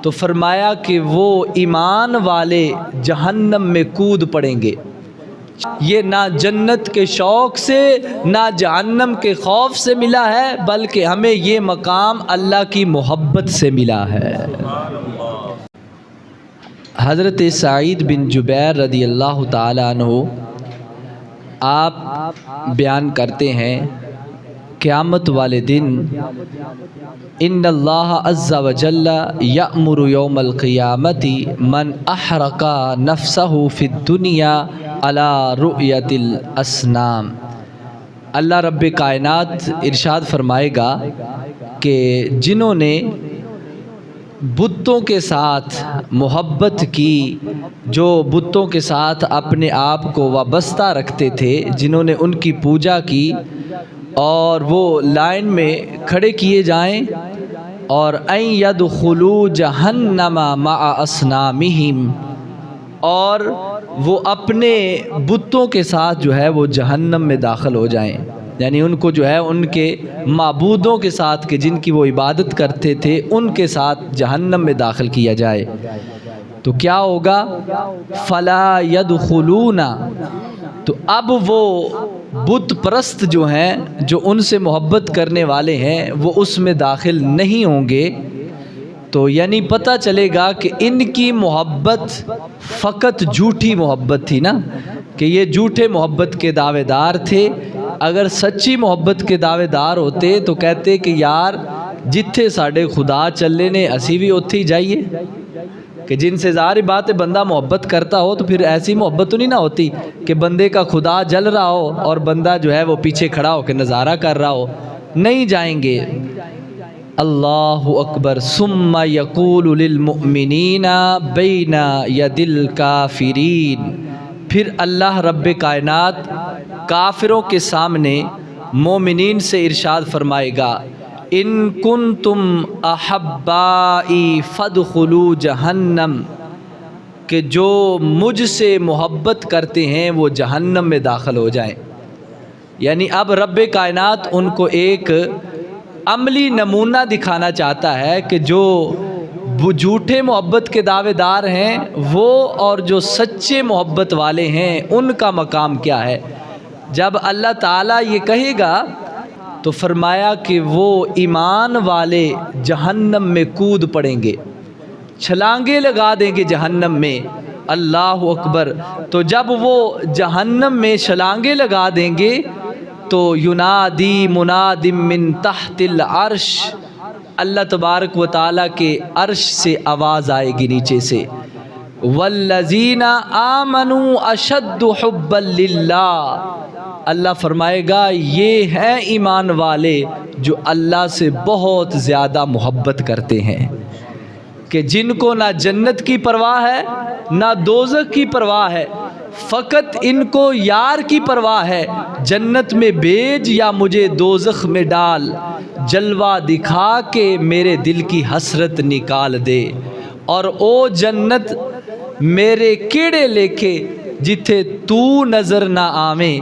تو فرمایا کہ وہ ایمان والے جہنم میں کود پڑیں گے۔ یہ نہ جنت کے شوق سے نہ جہنم کے خوف سے ملا ہے، بلکہ ہمیں یہ مقام اللہ کی محبت سے ملا ہے۔ حضرت سعید بن جبیر رضی اللہ تعالی عنہ آپ بیان کرتے ہیں قیامت والے دن ان اللہ عز وجل یأمر یوم القیامت من احرق نفسہ فی الدنیا علی رؤیت الاسنام۔ اللہ رب کائنات ارشاد فرمائے گا کہ جنہوں نے بتوں کے ساتھ محبت کی، جو بتوں کے ساتھ اپنے آپ کو وابستہ رکھتے تھے، جنہوں نے ان کی پوجا کی اور وہ لائن میں کھڑے کیے جائیں، اور ان یدخلوا جہنم مع اصنامہم، اور وہ اپنے بتوں کے ساتھ جو ہے وہ جہنم میں داخل ہو جائیں، یعنی ان کو جو ہے ان کے معبودوں کے ساتھ کہ جن کی وہ عبادت کرتے تھے ان کے ساتھ جہنم میں داخل کیا جائے۔ تو کیا ہوگا؟ فلا يدخلون، تو اب وہ بت پرست جو ہیں، جو ان سے محبت کرنے والے ہیں، وہ اس میں داخل نہیں ہوں گے۔ تو یعنی پتہ چلے گا کہ ان کی محبت فقط جھوٹی محبت تھی نا، کہ یہ جھوٹے محبت کے دعوے دار تھے۔ اگر سچی محبت کے دعوے دار ہوتے تو کہتے کہ یار جتھے ساڈے خدا چلے نے اسی بھی اتھے ہی جائیے، کہ جن سے ظاہر بات ہے بندہ محبت کرتا ہو تو پھر ایسی محبت تو نہیں نہ ہوتی کہ بندے کا خدا جل رہا ہو اور بندہ جو ہے وہ پیچھے کھڑا ہو کے نظارہ کر رہا ہو۔ نہیں جائیں گے۔ اللہ اکبر۔ ثم یقول للمؤمنین بین ید الکافرین، پھر اللہ رب کائنات کافروں کے سامنے مومنین سے ارشاد فرمائے گا ان کنتم احبائی فادخلوا جہنم، کہ جو مجھ سے محبت کرتے ہیں وہ جہنم میں داخل ہو جائیں۔ یعنی اب رب کائنات ان کو ایک عملی نمونہ دکھانا چاہتا ہے کہ جو جھوٹے محبت کے دعوے دار ہیں وہ اور جو سچے محبت والے ہیں ان کا مقام کیا ہے۔ جب اللہ تعالیٰ یہ کہے گا تو فرمایا کہ وہ ایمان والے جہنم میں کود پڑیں گے، چھلانگیں لگا دیں گے جہنم میں۔ اللہ اکبر۔ تو جب وہ جہنم میں چھلانگیں لگا دیں گے تو ینادی مناد من تحت العرش، اللہ تبارک و تعالیٰ کے عرش سے آواز آئے گی نیچے سے، والذین آمنوا اشد حبا للہ، اللہ فرمائے گا یہ ہیں ایمان والے جو اللہ سے بہت زیادہ محبت کرتے ہیں، کہ جن کو نہ جنت کی پرواہ ہے نہ دوزخ کی پرواہ ہے، فقط ان کو یار کی پرواہ ہے، جنت میں بھیج یا مجھے دوزخ میں ڈال، جلوہ دکھا کے میرے دل کی حسرت نکال دے، اور او جنت میرے کیڑے لیکھے جتھے تو نظر نہ آویں،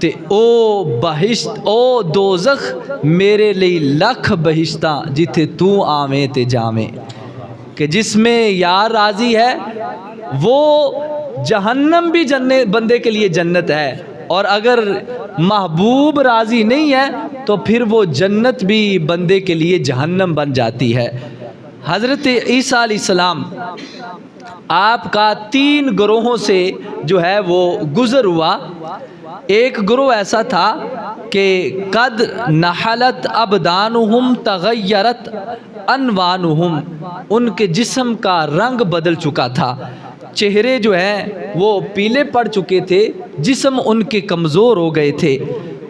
تے او بہشت او دوزخ میرے لئی لکھ بہشتاں جتھے تو آویں تے جاویں، کہ جس میں یار راضی ہے وہ جہنم بھی بندے کے لیے جنت ہے، اور اگر محبوب راضی نہیں ہے تو پھر وہ جنت بھی بندے کے لیے جہنم بن جاتی ہے۔ حضرت عیسیٰ علیہ السلام آپ کا 3 گروہوں سے جو ہے وہ گزر ہوا۔ ایک گروہ ایسا تھا کہ قد نحلت ابدانہم تغیرت انوانہم، ان کے جسم کا رنگ بدل چکا تھا، چہرے جو ہیں وہ پیلے پڑ چکے تھے، جسم ان کے کمزور ہو گئے تھے۔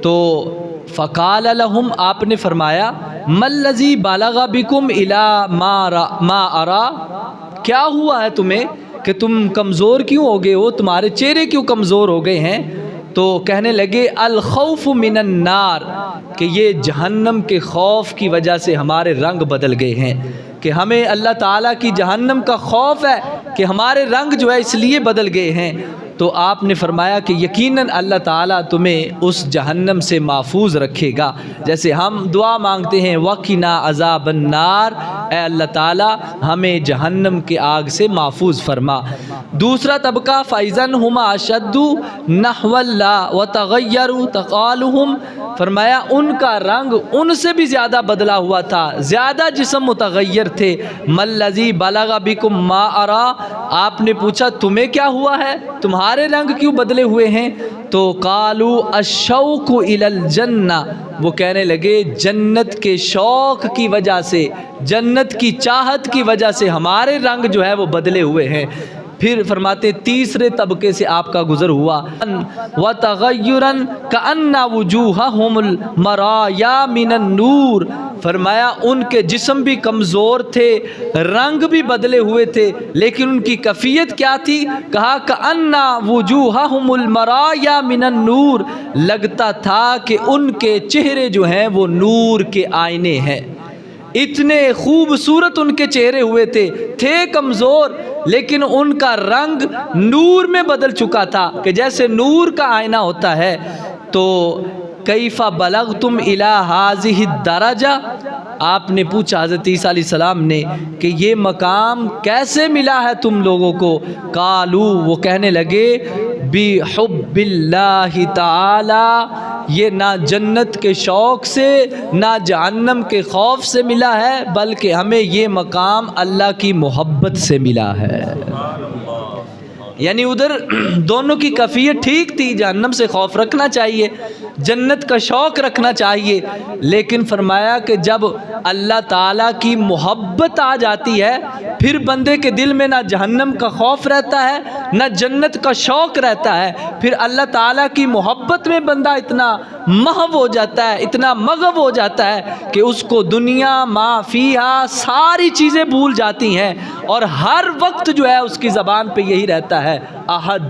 تو فقال لہم، آپ نے فرمایا ما الذی بلغ بکم الی ما ارا، کیا ہوا ہے تمہیں کہ تم کمزور کیوں ہو گئے ہو، تمہارے چہرے کیوں کمزور ہو گئے ہیں؟ تو کہنے لگے الخوف من النار، کہ یہ جہنم کے خوف کی وجہ سے ہمارے رنگ بدل گئے ہیں، کہ ہمیں اللہ تعالیٰ کی جہنم کا خوف ہے کہ ہمارے رنگ جو ہے اس لیے بدل گئے ہیں۔ تو آپ نے فرمایا کہ یقیناً اللہ تعالیٰ تمہیں اس جہنم سے محفوظ رکھے گا، جیسے ہم دعا مانگتے ہیں وَقِنَا عَذَابَ النَّارِ، اے اللہ تعالیٰ ہمیں جہنم کے آگ سے محفوظ فرما۔ دوسرا طبقہ فَإِذَنْ هُمَا أَشَدُّ نَحْوَ اللَّهِ وَتَغَيَّرُوا تَقَالُهُمْ، فرمایا ان کا رنگ ان سے بھی زیادہ بدلا ہوا تھا، زیادہ جسم متغیر تھے۔ مَلَّذِي بَلَغَ بِكُم مَا أَرَى، آپ نے پوچھا تمہیں کیا ہوا ہے، تمہارے رنگ کیوں بدلے ہوئے ہیں؟ تو قَالُوا الشَّوْقُ إِلَى الْجَنَّةِ، وہ کہنے لگے جنت کے شوق کی وجہ سے، جنت کی چاہت کی وجہ سے ہمارے رنگ جو ہے وہ بدلے ہوئے ہیں۔ پھر فرماتے تیسرے طبقے سے آپ کا گزر ہوا، وَتَغَيُّرًا كَأَنَّ وُجُوهَهُمُ الْمَرَايَا مِنَ النُّورِ، فرمایا ان کے جسم بھی کمزور تھے، رنگ بھی بدلے ہوئے تھے، لیکن ان کی کیفیت کیا تھی؟ کہا كَأَنَّ وُجُوهَهُمُ الْمَرَايَا مِنَ النُّورِ، لگتا تھا کہ ان کے چہرے جو ہیں وہ نور کے آئینے ہیں۔ اتنے خوبصورت ان کے چہرے ہوئے تھے کمزور، لیکن ان کا رنگ نور میں بدل چکا تھا کہ جیسے نور کا آئینہ ہوتا ہے۔ تو کیف بلغتم الی ہذہ الدرجہ، آپ نے پوچھا حضرت عیسیٰ علیہ السلام نے کہ یہ مقام کیسے ملا ہے تم لوگوں کو؟ قالوا، وہ کہنے لگے بحب اللہ تعالی، یہ نہ جنت کے شوق سے نہ جہنم کے خوف سے ملا ہے، بلکہ ہمیں یہ مقام اللہ کی محبت سے ملا ہے۔ یعنی ادھر دونوں کی کیفیت ٹھیک تھی، جہنم سے خوف رکھنا چاہیے، جنت کا شوق رکھنا چاہیے، لیکن فرمایا کہ جب اللہ تعالیٰ کی محبت آ جاتی ہے پھر بندے کے دل میں نہ جہنم کا خوف رہتا ہے نہ جنت کا شوق رہتا ہے، پھر اللہ تعالیٰ کی محبت میں بندہ اتنا محو ہو جاتا ہے، اتنا مغو ہو جاتا ہے کہ اس کو دنیا ما فیہا ساری چیزیں بھول جاتی ہیں، اور ہر وقت جو ہے اس کی زبان پہ یہی رہتا ہے احد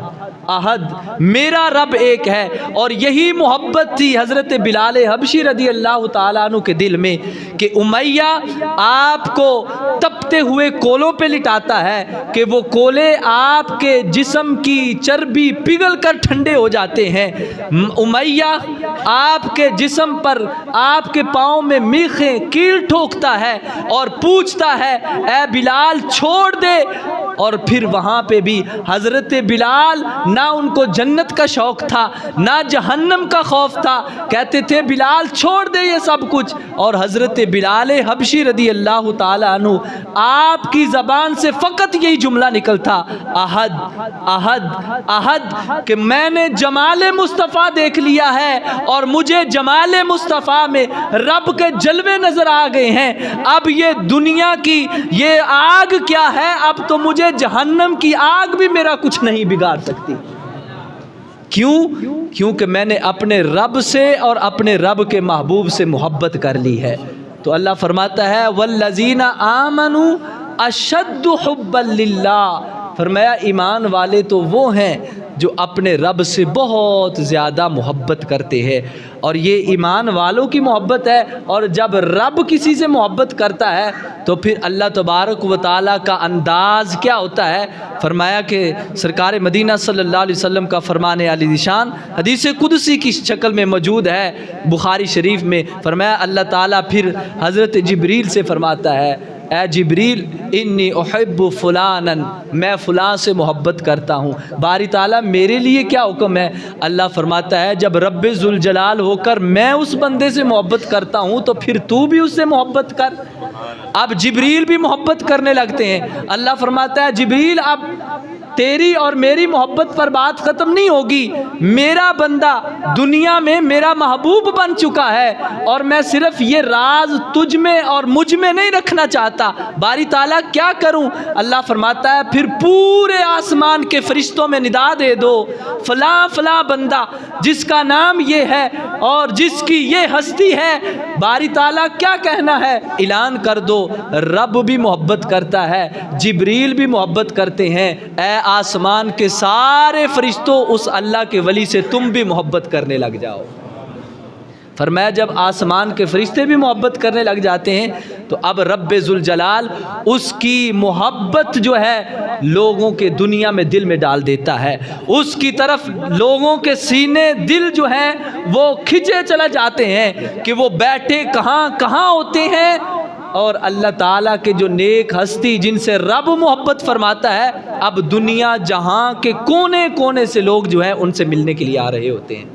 احد، میرا رب ایک ہے۔ اور یہی محبت تھی حضرت بلال حبشی رضی اللہ تعالیٰ عنہ کے دل میں کہ امیہ آپ کو تپتے ہوئے کولوں پہ لٹاتا ہے کہ وہ کولے آپ کے جسم کی چربی پگھل کر ٹھنڈے ہو جاتے ہیں۔ امیہ آپ کے جسم پر آپ کے پاؤں میں میخیں کیل ٹھوکتا ہے اور پوچھتا ہے اے بلال چھوڑ دے، اور پھر وہاں پہ بھی حضرت بلال نہ ان کو جنت کا شوق تھا نہ جہنم کا خوف تھا، کہتے تھے بلال چھوڑ دے یہ سب کچھ، اور حضرت بلال حبشی رضی اللہ تعالیٰ عنہ آپ کی زبان سے فقط یہی جملہ نکلتا احد احد احد، کہ میں نے جمال مصطفیٰ دیکھ لیا ہے اور مجھے جمال مصطفیٰ میں رب کے جلوے نظر آ گئے ہیں، اب یہ دنیا کی یہ آگ کیا ہے، اب تو مجھے جہنم کی آگ بھی میرا کچھ نہیں بگاڑ سکتی۔ کیونکہ میں نے اپنے رب سے اور اپنے رب کے محبوب سے محبت کر لی ہے۔ تو اللہ فرماتا ہے والذین آمنوا اشد حبا للہ، فرمایا ایمان والے تو وہ ہیں جو اپنے رب سے بہت زیادہ محبت کرتے ہیں، اور یہ ایمان والوں کی محبت ہے۔ اور جب رب کسی سے محبت کرتا ہے تو پھر اللہ تبارک و تعالیٰ کا انداز کیا ہوتا ہے؟ فرمایا کہ سرکار مدینہ صلی اللہ علیہ وسلم کا فرمان علی ذیشان حدیث قدسی کی شکل میں موجود ہے بخاری شریف میں، فرمایا اللہ تعالیٰ پھر حضرت جبریل سے فرماتا ہے اے جبریل انی احب فلانا، میں فلاں سے محبت کرتا ہوں۔ باری تعالیٰ میرے لیے کیا حکم ہے؟ اللہ فرماتا ہے جب رب ذوالجلال ہو کر میں اس بندے سے محبت کرتا ہوں تو پھر تو بھی اس سے محبت کر۔ اب جبریل بھی محبت کرنے لگتے ہیں۔ اللہ فرماتا ہے جبریل اب تیری اور میری محبت پر بات ختم نہیں ہوگی، میرا بندہ دنیا میں میرا محبوب بن چکا ہے، اور میں صرف یہ راز تجھ میں اور مجھ میں نہیں رکھنا چاہتا، باری تعالیٰ کیا کروں؟ اللہ فرماتا ہے پھر پورے آسمان کے فرشتوں میں ندا دے دو فلاں فلاں بندہ جس کا نام یہ ہے اور جس کی یہ ہستی ہے، باری تعالیٰ کیا کہنا ہے؟ اعلان کر دو رب بھی محبت کرتا ہے، جبریل بھی محبت کرتے ہیں، اے آسمان کے سارے فرشتوں اس اللہ کے ولی سے تم بھی محبت کرنے لگ جاؤ۔ فرمایا جب آسمان کے فرشتے بھی محبت کرنے لگ جاتے ہیں تو اب رب ذوالجلال اس کی محبت جو ہے لوگوں کے دنیا میں دل میں ڈال دیتا ہے، اس کی طرف لوگوں کے سینے دل جو ہیں وہ کھنچے چلے جاتے ہیں کہ وہ بیٹھے کہاں کہاں ہوتے ہیں، اور اللہ تعالیٰ کے جو نیک ہستی جن سے رب محبت فرماتا ہے اب دنیا جہاں کے کونے کونے سے لوگ جو ہیں ان سے ملنے کے لیے آ رہے ہوتے ہیں۔